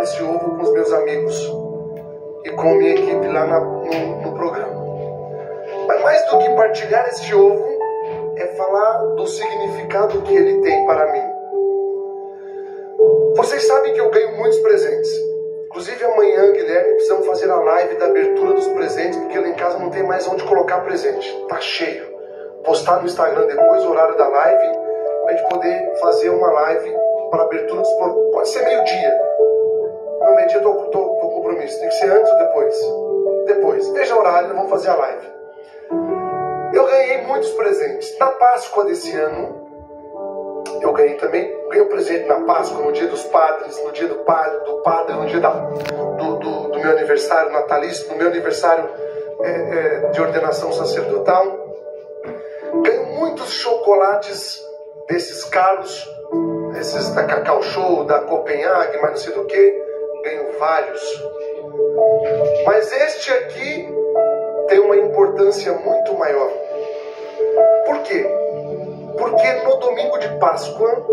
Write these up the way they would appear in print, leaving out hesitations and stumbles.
esse ovo com os meus amigos e com minha equipe lá no programa. Mas mais do que partilhar esse ovo, é falar do significado que ele tem para mim. Vocês sabem que eu ganho muitos presentes. Inclusive amanhã, Guilherme, precisamos fazer a live da abertura dos presentes, porque lá em casa não tem mais onde colocar presente. Tá cheio. Postar no Instagram depois, o horário da live, pra gente poder fazer uma live para abertura dos... Pode ser meio-dia. No meio-dia eu tô compromisso. Tem que ser antes ou depois? Depois. Veja o horário, nós vamos fazer a live. Eu ganhei muitos presentes. Na Páscoa desse ano, eu ganhei um presente na Páscoa, no dia dos padres, no dia do padre, no dia do meu aniversário natalício, no meu aniversário de ordenação sacerdotal. Ganhei muitos chocolates desses caros, esses da Cacau Show, da Copenhague, mas não sei do que. Ganho vários. Mas este aqui tem uma importância muito maior. Por quê? Porque no domingo de Páscoa,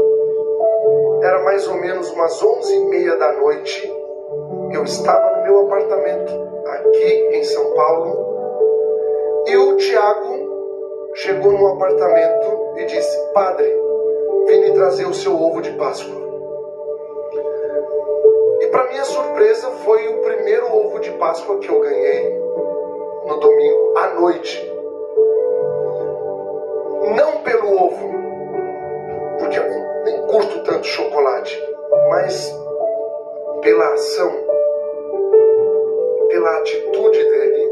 era mais ou menos umas 11h30 da noite, eu estava no meu apartamento, aqui em São Paulo, e o Tiago chegou no apartamento e disse: padre, vim lhe trazer o seu ovo de Páscoa. E para minha surpresa, foi o primeiro ovo de Páscoa que eu ganhei no domingo à noite. Não pelo ovo, porque eu nem curto tanto chocolate, mas pela ação, pela atitude dele,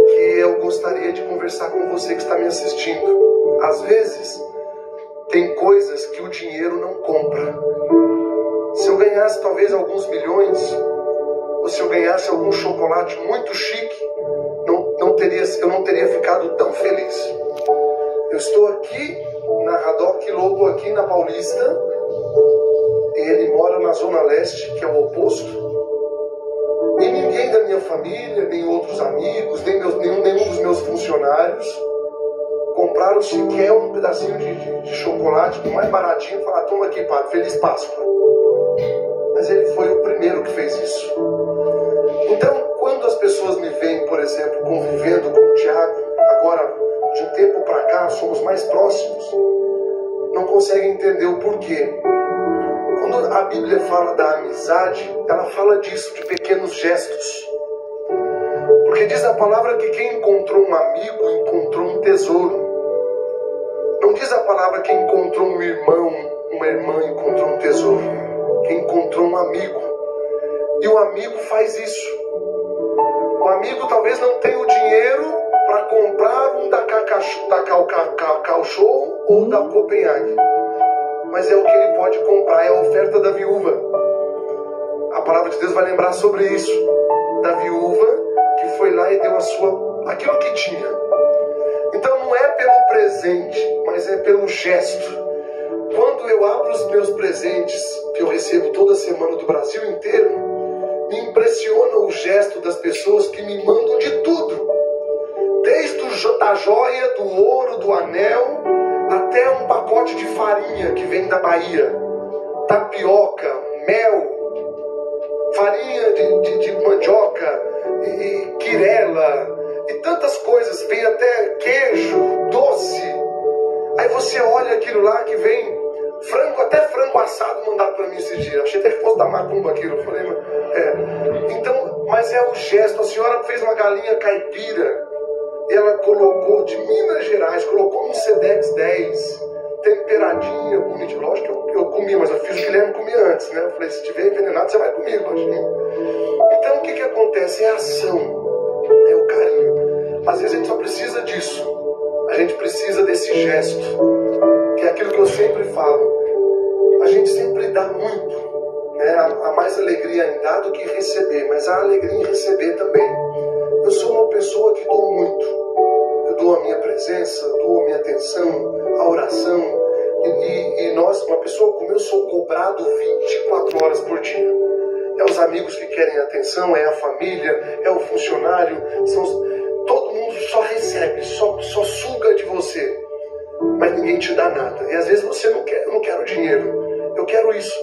que eu gostaria de conversar com você que está me assistindo. Às vezes, tem coisas que o dinheiro não compra. Se eu ganhasse talvez alguns milhões, ou se eu ganhasse algum chocolate muito chique, eu não teria ficado tão feliz. Eu estou aqui na Haddock Lobo, aqui na Paulista, e ele mora na Zona Leste, que é o oposto. E ninguém da minha família, nem outros amigos, nenhum dos meus funcionários compraram sequer um pedacinho de chocolate, o mais baratinho, e falaram: toma aqui, padre, feliz Páscoa. Mas ele foi o primeiro que fez isso. Então, quando as pessoas me veem, por exemplo, convivendo com o Tiago, agora, de um tempo para cá, somos mais próximos, não conseguem entender o porquê. Quando a Bíblia fala da amizade, ela fala disso, de pequenos gestos. Porque diz a palavra que quem encontrou um amigo, encontrou um tesouro. Não diz a palavra que encontrou um irmão, uma irmã, encontrou um tesouro. Quem encontrou um amigo. E o amigo faz isso. O amigo talvez não tenha o dinheiro para comprar um da Cacau Show ou da Copenhague. Mas é o que ele pode comprar, é a oferta da viúva. A palavra de Deus vai lembrar sobre isso. Da viúva que foi lá e deu aquilo que tinha. Então não é pelo presente, mas é pelo gesto. Quando eu abro os meus presentes, que eu recebo toda semana do Brasil inteiro, me impressiona o gesto das pessoas que me mandam de tudo. Desde a joia, do ouro, do anel, até um pacote de farinha que vem da Bahia. Tapioca, mel, farinha de mandioca, e quirela, e tantas coisas. Vem até queijo, doce. Aí você olha aquilo lá que vem frango, até frango assado mandado para mim esse dia. Achei até que fosse da macumba aquilo. Eu falei, então, mas é o gesto. A senhora fez uma galinha caipira. Ela colocou, de Minas Gerais, colocou um Sedex 10, temperadinha, bonitinha. Lógico que eu comi, mas eu fiz o que o Guilherme comia antes, né? Eu falei, se tiver envenenado, você vai comigo, lógico. Então, o que acontece? É a ação, é o carinho. Às vezes a gente só precisa disso. A gente precisa desse gesto, que é aquilo que eu sempre falo. A gente sempre dá muito, né? Há mais alegria em dar do que em receber, mas há alegria em receber também. Eu sou uma pessoa que dou muito. Eu dou a minha presença, dou a minha atenção, a oração. E nós, uma pessoa como eu, sou cobrado 24 horas por dia. É os amigos que querem atenção, é a família, é o funcionário. Todo mundo só recebe, só suga de você. Mas ninguém te dá nada. E às vezes você não quer, eu não quero dinheiro. Eu quero isso.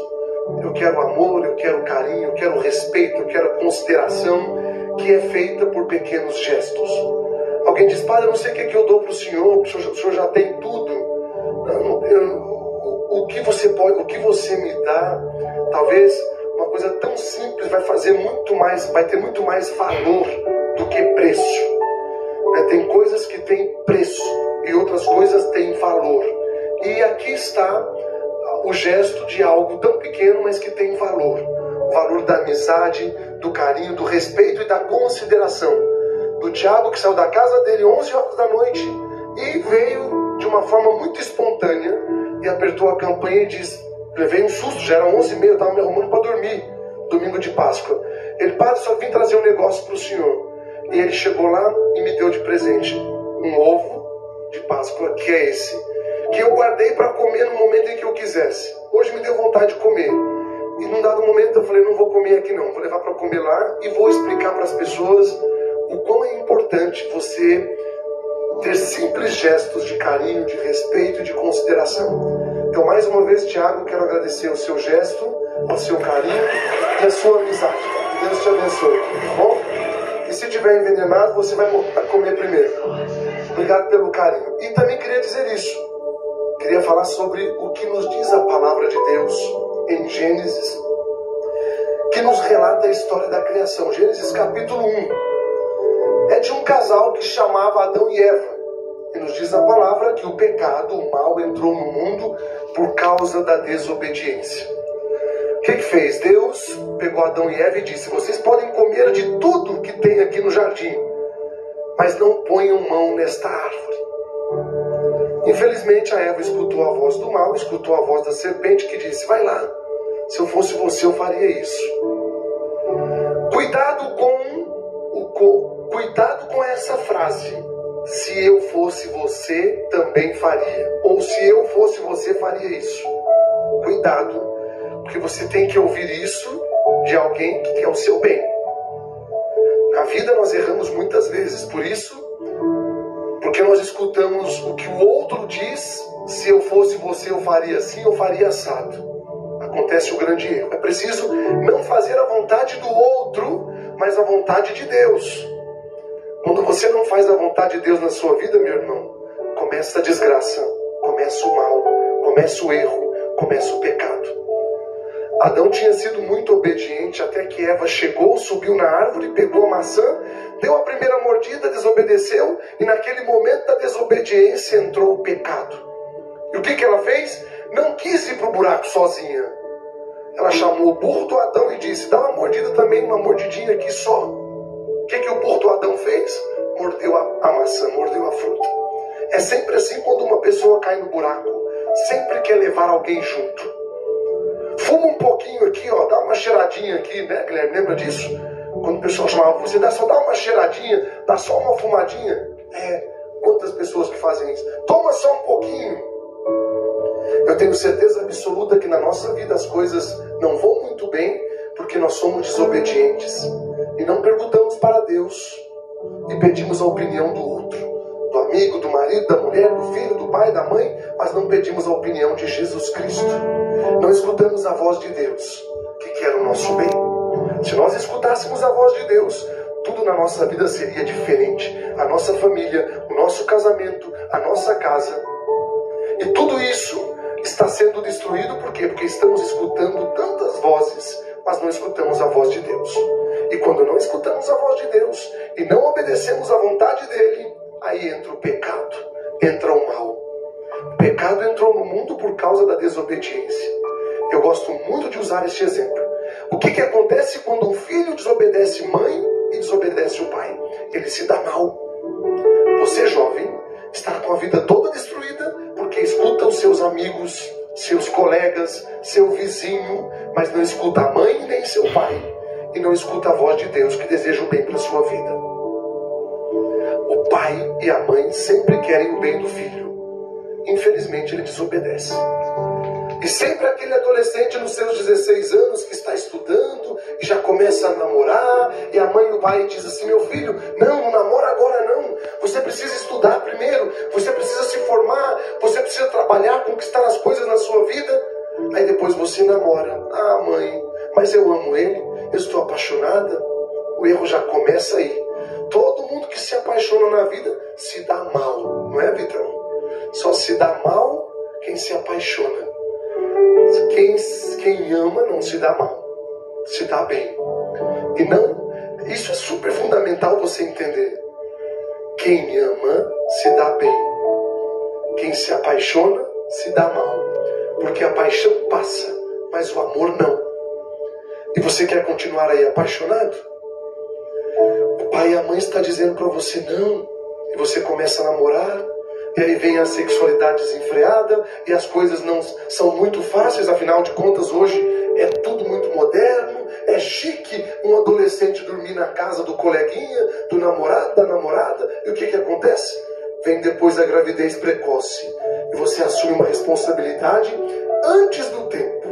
Eu eu quero amor, eu quero carinho, eu quero respeito, eu quero consideração, que é feita por pequenos gestos. Alguém diz: Padre, eu não sei o que eu dou para o senhor já tem tudo. O que você pode, o que você me dá, talvez uma coisa tão simples vai ter muito mais valor do que preço. Tem coisas que têm preço e outras coisas têm valor. E aqui está o gesto de algo tão pequeno, mas que tem valor. O valor da amizade, do carinho, do respeito e da consideração. Do Tiago, que saiu da casa dele 11 horas da noite e veio de uma forma muito espontânea e apertou a campanha e disse, levei um susto, já era 11h30, eu estava me arrumando para dormir, domingo de Páscoa. Ele: Padre, só vim trazer um negócio para o senhor. E ele chegou lá e me deu de presente um ovo de Páscoa, que é esse, que eu guardei para comer no momento em que eu quisesse. Hoje me deu vontade de comer. E num dado momento eu falei: não vou comer aqui não, vou levar para comer lá e vou explicar para as pessoas o quão é importante você ter simples gestos de carinho, de respeito e de consideração. Então, mais uma vez, Tiago, quero agradecer o seu gesto, o seu carinho e a sua amizade. Deus te abençoe, tá bom? E se tiver envenenado, você vai comer primeiro. Obrigado pelo carinho. E também queria dizer isso. Queria falar sobre o que nos diz a palavra de Deus em Gênesis, que nos relata a história da criação. Gênesis capítulo 1. É de um casal que chamava Adão e Eva. E nos diz a palavra que o pecado, o mal, entrou no mundo por causa da desobediência. O que fez? Deus pegou Adão e Eva e disse: vocês podem comer de tudo que tem aqui no jardim, mas não ponham mão nesta árvore. Infelizmente, a Eva escutou a voz do mal, escutou a voz da serpente que disse: vai lá, se eu fosse você eu faria isso. Cuidado com essa frase: se eu fosse você, também faria. Ou se eu fosse você, faria isso. Cuidado, porque você tem que ouvir isso de alguém que quer o seu bem. Na vida nós erramos muitas vezes, porque nós escutamos o que o outro diz: se eu fosse você, eu faria assim, eu faria assado. Acontece o grande erro. É preciso não fazer a vontade do outro, mas a vontade de Deus. Quando você não faz a vontade de Deus na sua vida, meu irmão, começa a desgraça, começa o mal, começa o erro, começa o pecado. Adão tinha sido muito obediente até que Eva chegou, subiu na árvore, pegou a maçã, deu a primeira mordida, desobedeceu, e naquele momento da desobediência entrou o pecado. E o que ela fez? Não quis ir para o buraco sozinha. Ela chamou o burro do Adão e disse: dá uma mordida também, uma mordidinha aqui só. O que o burro do Adão fez? Mordeu a maçã, mordeu a fruta. É sempre assim quando uma pessoa cai no buraco. Sempre quer levar alguém junto. Fuma um pouquinho aqui, ó, dá uma cheiradinha aqui, né, Guilherme? Lembra disso? Quando o pessoal chamava você, só dá uma cheiradinha, dá só uma fumadinha. Quantas pessoas que fazem isso? Toma só um pouquinho. Eu tenho certeza absoluta que na nossa vida as coisas não vão muito bem porque nós somos desobedientes e não perguntamos para Deus e pedimos a opinião do outro, do amigo, do marido, da mulher, do filho, do pai, da mãe, mas não pedimos a opinião de Jesus Cristo. Não escutamos a voz de Deus, que quer o nosso bem. Se nós escutássemos a voz de Deus, tudo na nossa vida seria diferente. A nossa família, o nosso casamento, a nossa casa. E tudo isso está sendo destruído por quê? Porque estamos escutando tantas vozes, mas não escutamos a voz de Deus. E quando não escutamos a voz de Deus e não obedecemos à vontade dele, aí entra o pecado, entra o mal. O pecado entrou no mundo por causa da desobediência. Eu gosto muito de usar este exemplo. O que acontece quando um filho desobedece mãe e desobedece o pai? Ele se dá mal. Você, jovem, está com a vida toda destruída porque escuta os seus amigos, seus colegas, seu vizinho, mas não escuta a mãe nem seu pai. E não escuta a voz de Deus que deseja o bem para a sua vida. O pai e a mãe sempre querem o bem do filho. Infelizmente ele desobedece. E sempre aquele adolescente nos seus 16 anos que está estudando e já começa a namorar, e a mãe e o pai diz assim: meu filho, não namora agora não, você precisa estudar primeiro, você precisa se formar, você precisa trabalhar, conquistar as coisas na sua vida. Aí depois você namora. Ah, mãe, mas eu amo ele, eu estou apaixonada. O erro já começa aí. Todo mundo que se apaixona na vida se dá mal, não é, Vitão? Só se dá mal quem se apaixona. Quem ama não se dá mal, se dá bem. E não, isso é super fundamental você entender. Quem ama se dá bem. Quem se apaixona se dá mal. Porque a paixão passa, mas o amor não. E você quer continuar aí apaixonado? O pai e a mãe estão dizendo para você não. E você começa a namorar. E aí vem a sexualidade desenfreada. E as coisas não são muito fáceis. Afinal de contas, hoje é tudo muito moderno. É chique um adolescente dormir na casa do coleguinha, do namorado, da namorada. E o que acontece? Vem depois a gravidez precoce. E você assume uma responsabilidade antes do tempo.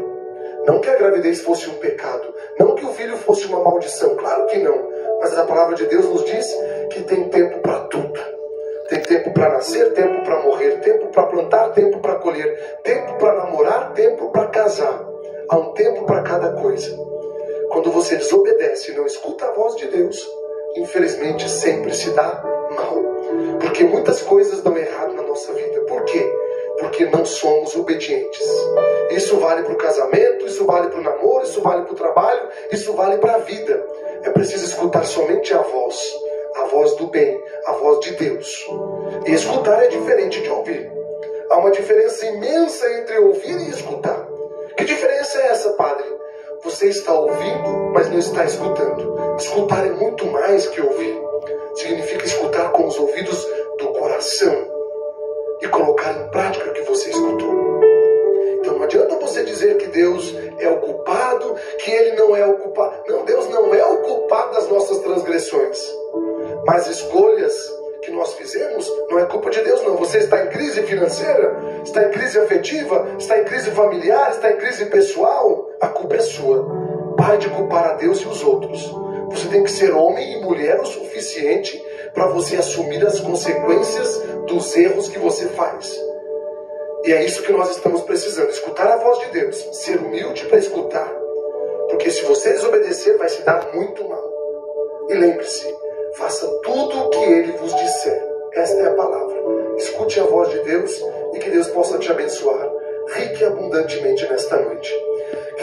Não que a gravidez fosse um pecado. Não que o filho fosse uma maldição. Claro que não. Mas a palavra de Deus nos diz que tem tempo para tudo. Tem tempo para nascer, tempo para morrer, tempo para plantar, tempo para colher, tempo para namorar, tempo para casar. Há um tempo para cada coisa. Quando você desobedece e não escuta a voz de Deus, infelizmente sempre se dá mal. Porque muitas coisas dão errado na nossa vida. Por quê? Porque não somos obedientes. Isso vale para o casamento, isso vale para o namoro, isso vale para o trabalho, isso vale para a vida. É preciso escutar somente a voz do bem, a voz de Deus. E escutar é diferente de ouvir. Há uma diferença imensa entre ouvir e escutar. Que diferença é essa, padre? Você está ouvindo, mas não está escutando. Escutar é muito mais que ouvir. Significa escutar com os ouvidos do coração e colocar em prática o que você escutou. Então não adianta você dizer que Deus é o culpado, que Ele não é o culpado. Não, Deus não é o culpado das nossas transgressões. Mas escolhas que nós fizemos não é culpa de Deus, não. Você está em crise financeira, está em crise afetiva, está em crise familiar, está em crise pessoal, a culpa é sua. Pare de culpar a Deus e os outros. Você tem que ser homem e mulher o suficiente para você assumir as consequências dos erros que você faz. E é isso que nós estamos precisando, escutar a voz de Deus, ser humilde para escutar. Porque se você desobedecer, vai se dar muito mal. E lembre-se, faça tudo o que Ele vos disser. Esta é a palavra. Escute a voz de Deus e que Deus possa te abençoar rica e abundantemente nesta noite.